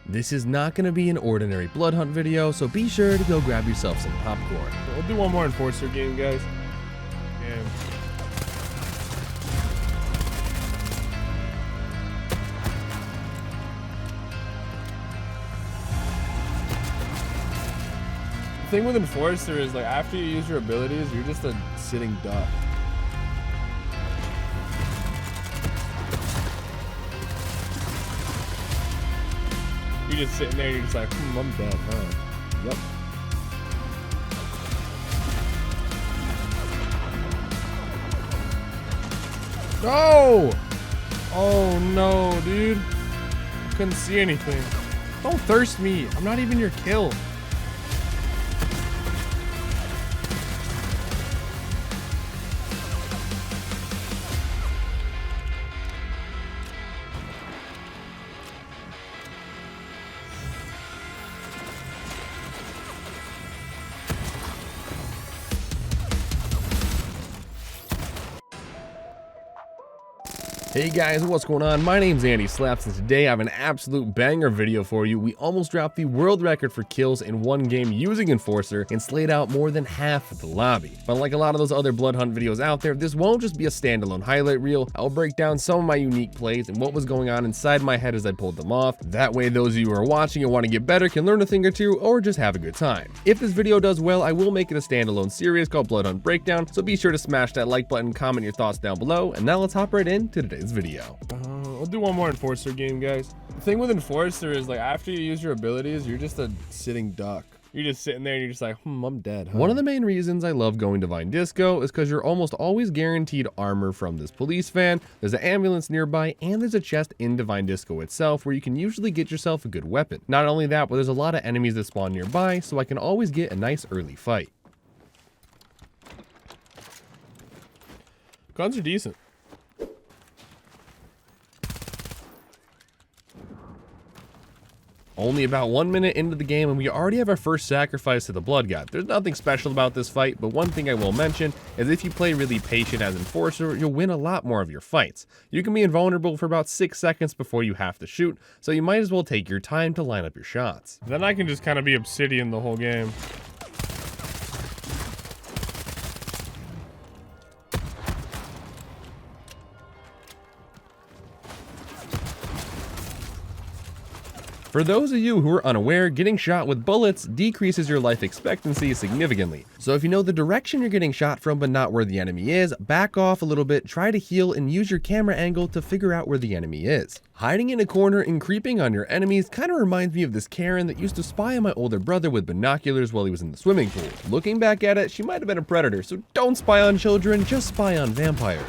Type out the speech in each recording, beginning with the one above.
This is not going to be an ordinary blood hunt video, so be sure to go grab yourself some popcorn. We'll do one more enforcer game, guys. And the thing with enforcer is, like, after you use your abilities, you're just a sitting duck. You're just sitting there, you're just like, I'm dead, huh? Yep. No! Oh no, dude. Couldn't see anything. Don't thirst me. I'm not even your kill. Hey guys, what's going on? My name's AndySlaps, and today I have an absolute banger video for you. We almost dropped the world record for kills in one game using Enforcer and slayed out more than half of the lobby. But like a lot of those other blood hunt videos out there, this won't just be a standalone highlight reel. I'll break down some of my unique plays and what was going on inside my head as I pulled them off. That way those of you who are watching and want to get better can learn a thing or two or just have a good time. If this video does well, I will make it a standalone series called Blood Hunt Breakdown, so be sure to smash that like button, comment your thoughts down below, and now let's hop right into today's video. We'll do one more enforcer game, guys. The thing with enforcer is, like, after you use your abilities, you're just a sitting duck. You're just sitting there and you're just like, I'm dead, huh? One of the main reasons I love going to Vine Disco is because you're almost always guaranteed armor from this police van, there's an ambulance nearby, and there's a chest in Vine Disco itself where you can usually get yourself a good weapon. Not only that, but there's a lot of enemies that spawn nearby, so I can always get a nice early fight. Guns are decent. Only about 1 minute into the game and we already have our first sacrifice to the blood god. There's nothing special about this fight, but one thing I will mention is if you play really patient as Enforcer, you'll win a lot more of your fights. You can be invulnerable for about 6 seconds before you have to shoot, so you might as well take your time to line up your shots. Then I can just kind of be Obsidian the whole game. For those of you who are unaware, getting shot with bullets decreases your life expectancy significantly. So if you know the direction you're getting shot from but not where the enemy is, back off a little bit, try to heal, and use your camera angle to figure out where the enemy is. Hiding in a corner and creeping on your enemies kind of reminds me of this Karen that used to spy on my older brother with binoculars while he was in the swimming pool. Looking back at it, she might have been a predator, so don't spy on children, just spy on vampires.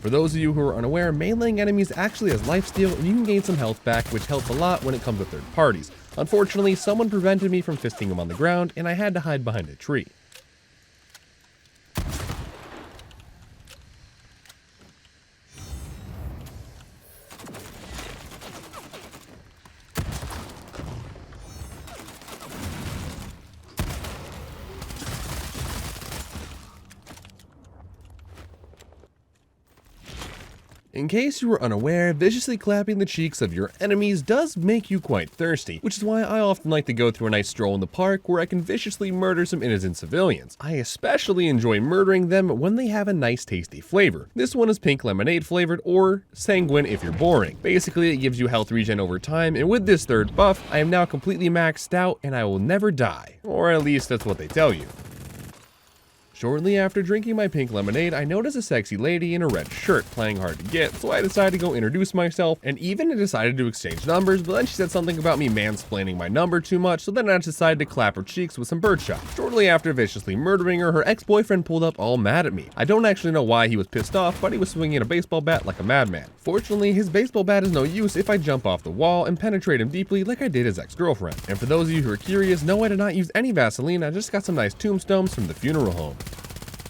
For those of you who are unaware, meleeing enemies actually has lifesteal and you can gain some health back, which helps a lot when it comes to third parties. Unfortunately, someone prevented me from fisting him on the ground and I had to hide behind a tree. In case you were unaware, viciously clapping the cheeks of your enemies does make you quite thirsty, which is why I often like to go through a nice stroll in the park where I can viciously murder some innocent civilians. I especially enjoy murdering them when they have a nice tasty flavor. This one is pink lemonade flavored, or sanguine if you're boring. Basically, it gives you health regen over time, and with this third buff, I am now completely maxed out and I will never die. Or at least that's what they tell you. Shortly after drinking my pink lemonade, I noticed a sexy lady in a red shirt playing hard to get, so I decided to go introduce myself and even decided to exchange numbers, but then she said something about me mansplaining my number too much, so then I decided to clap her cheeks with some birdshot. Shortly after viciously murdering her, her ex-boyfriend pulled up all mad at me. I don't actually know why he was pissed off, but he was swinging a baseball bat like a madman. Fortunately, his baseball bat is no use if I jump off the wall and penetrate him deeply like I did his ex-girlfriend. And for those of you who are curious, no, I did not use any Vaseline, I just got some nice tombstones from the funeral home.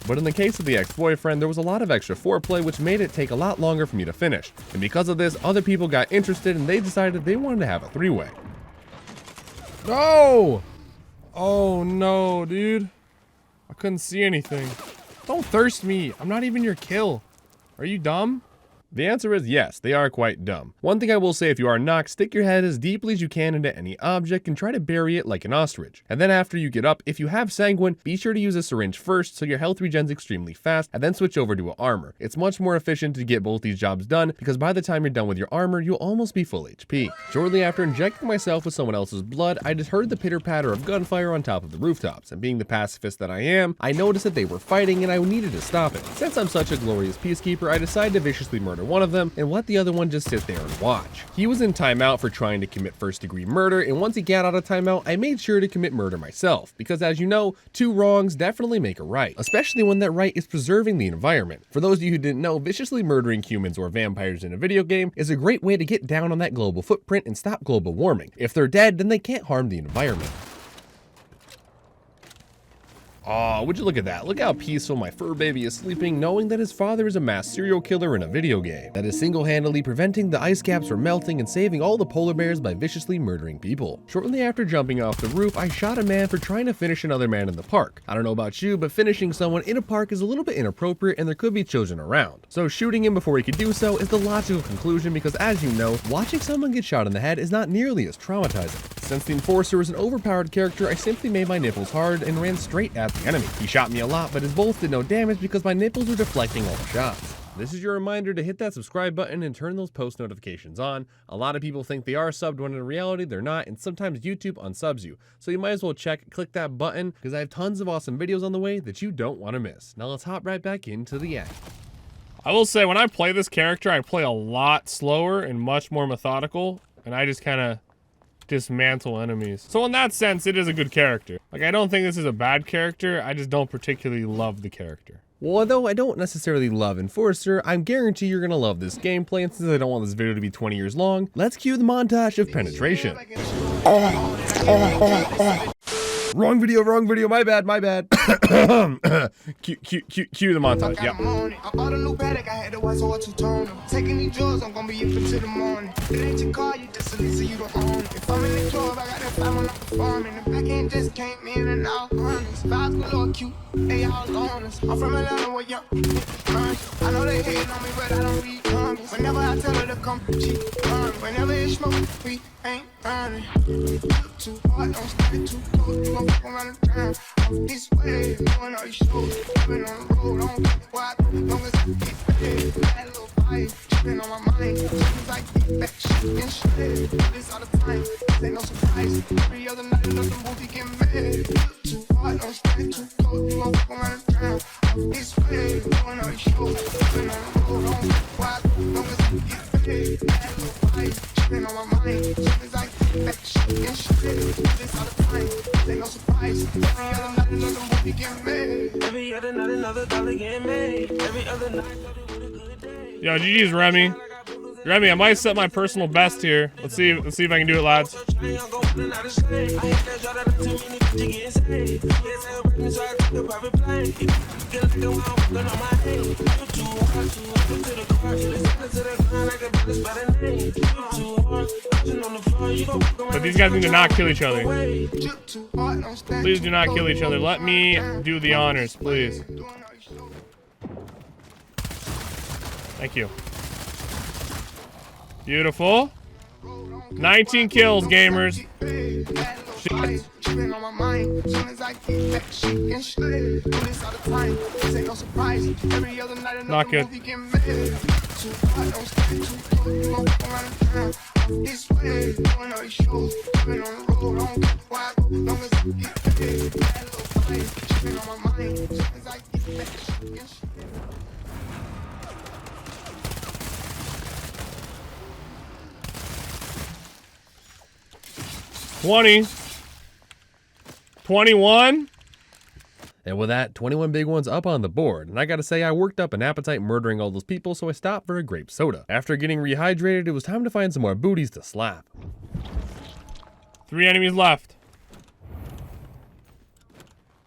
But in the case of the ex-boyfriend, there was a lot of extra foreplay which made it take a lot longer for me to finish. And because of this, other people got interested and they decided they wanted to have a three-way. No! Oh no, dude. I couldn't see anything. Don't thirst me. I'm not even your kill. Are you dumb? The answer is yes, they are quite dumb. One thing I will say, if you are knocked, stick your head as deeply as you can into any object and try to bury it like an ostrich. And then after you get up, if you have sanguine, be sure to use a syringe first so your health regens extremely fast, and then switch over to an armor. It's much more efficient to get both these jobs done because by the time you're done with your armor, you'll almost be full HP. Shortly after injecting myself with someone else's blood, I just heard the pitter-patter of gunfire on top of the rooftops, and being the pacifist that I am, I noticed that they were fighting and I needed to stop it. Since I'm such a glorious peacekeeper, I decided to viciously murder one of them and let the other one just sit there and watch. He was in timeout for trying to commit first-degree murder, and once he got out of timeout, I made sure to commit murder myself, because as you know, 2 wrongs definitely make a right, especially when that right is preserving the environment. For those of you who didn't know, viciously murdering humans or vampires in a video game is a great way to get down on that global footprint and stop global warming. If they're dead, then they can't harm the environment. Aw, would you look at that? Look how peaceful my fur baby is sleeping, knowing that his father is a mass serial killer in a video game that is single-handedly preventing the ice caps from melting and saving all the polar bears by viciously murdering people. Shortly after jumping off the roof, I shot a man for trying to finish another man in the park. I don't know about you, but finishing someone in a park is a little bit inappropriate and there could be children around. So shooting him before he could do so is the logical conclusion because, as you know, watching someone get shot in the head is not nearly as traumatizing. Since the Enforcer is an overpowered character, I simply made my nipples hard and ran straight at the enemy. He shot me a lot, but his bullets did no damage because my nipples were deflecting all the shots. This is your reminder to hit that subscribe button and turn those post notifications on. A lot of people think they are subbed when in reality they're not, and sometimes YouTube unsubs you. So you might as well click that button because I have tons of awesome videos on the way that you don't want to miss. Now let's hop right back into the act. I will say, when I play this character, I play a lot slower and much more methodical, and I just kind of dismantle enemies. So in that sense, it is a good character. Like, I don't think this is a bad character, I just don't particularly love the character. Well, although I don't necessarily love Enforcer, I'm guarantee you're gonna love this gameplay, and since I don't want this video to be 20 years long, let's cue the montage of penetration. Wrong video, my bad. Cue the montage, yeah. Taking these drugs, I'm gonna be up until the morning. It ain't your car, you just a lease, you don't own it. If I'm in the club, I got that 5 on the performing. The back end just came in and out, honest. Vibes a little cute, they all honest. I'm from Atlanta, where young I know they hating on me, but I don't read comments. Whenever I tell her to come, she run. Whenever it's smoke, we ain't running. Too hard, don't stay too close. You gon' fuck around the town. Off this way, doing all these shows. Living on the road, I don't give a what. Long as I get paid, that little vibe. Tripping on my mind. As soon as I get back, shit and shit. This all the time, this ain't no surprise. Every other night, another movie get made. Too hard, don't stay too close. You gon' fuck around the town. Off this way, doing all these shows. Living on the road, I don't give a what. Long as I get paid, that little vibe. Tripping on my mind. As soon as I get back, shit and shit. This all the time, this ain't no surprise. Every other night, another movie get made. Every other night, another dollar get made. Every other night, Yo, GG's Remy. Remy, I might set my personal best here. Let's see if I can do it, lads. But these guys need to not kill each other. Please do not kill each other. Let me do the honors, please. Thank you. Beautiful. 19 kills, gamers. Shit. Not good. $20. $21. And with that, 21 big ones up on the board, and I gotta say I worked up an appetite murdering all those people, so I stopped for a grape soda. After getting rehydrated, it was time to find some more booties to slap. 3 enemies left.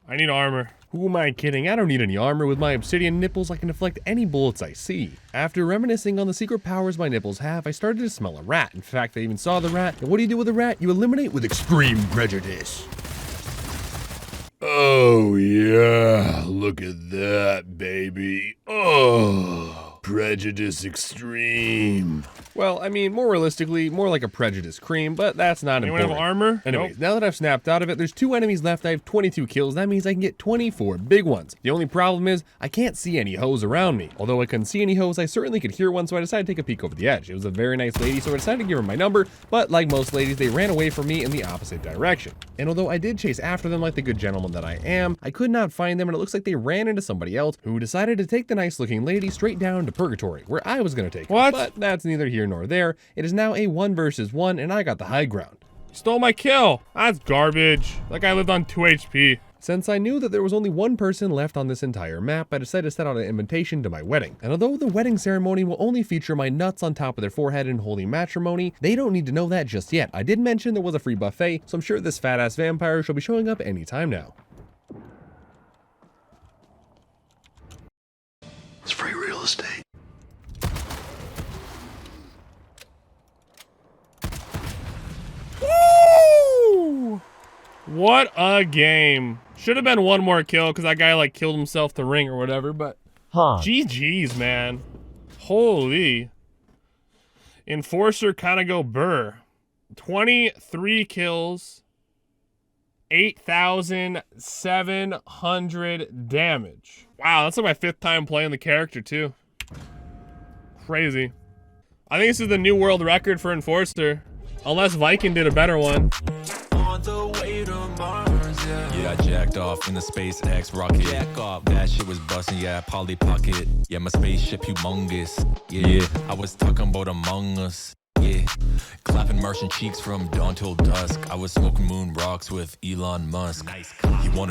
I need armor. Who am I kidding? I don't need any armor. With my obsidian nipples, I can deflect any bullets I see. After reminiscing on the secret powers my nipples have, I started to smell a rat. In fact, I even saw the rat. And what do you do with a rat? You eliminate with extreme prejudice. Oh yeah, look at that, baby. Oh. Prejudice extreme. Well, I mean, more realistically, more like a prejudice cream, but that's not Anyone important. have armor? Anyways, now that I've snapped out of it, there's 2 enemies left. I have 22 kills. That means I can get 24 big ones. The only problem is I can't see any hoes around me. Although I couldn't see any hoes, I certainly could hear one, so I decided to take a peek over the edge. It was a very nice lady, so I decided to give her my number, but like most ladies, they ran away from me in the opposite direction. And although I did chase after them like the good gentleman that I am, I could not find them, and it looks like they ran into somebody else who decided to take the nice looking lady straight down to purgatory, where I was going to take her. What? But that's neither here nor there. It is now a 1 versus 1, and I got the high ground. Stole my kill. That's garbage. That guy lived on 2 HP. Since I knew that there was only 1 person left on this entire map, I decided to set out an invitation to my wedding. And although the wedding ceremony will only feature my nuts on top of their forehead in holy matrimony, they don't need to know that just yet. I did mention there was a free buffet, so I'm sure this fat ass vampire shall be showing up anytime now. It's free real estate. Woo! What a game. Should have been 1 more kill because that guy like killed himself to ring or whatever, but GG's, man. Holy. Enforcer kind of go burr. 23 kills. 8,700 damage. Wow, that's like my 5th time playing the character too. Crazy. I think this is the new world record for Enforcer. Unless Viking did a better one. On the way to Mars, yeah, I jacked off in the SpaceX rocket. Jack off. That shit was busting, yeah, Polly Pocket. Yeah, my spaceship humongous. Yeah, I was talking about Among Us. Yeah, clapping Martian cheeks from dawn till dusk. I was smoking moon rocks with Elon Musk. Nice. He wanted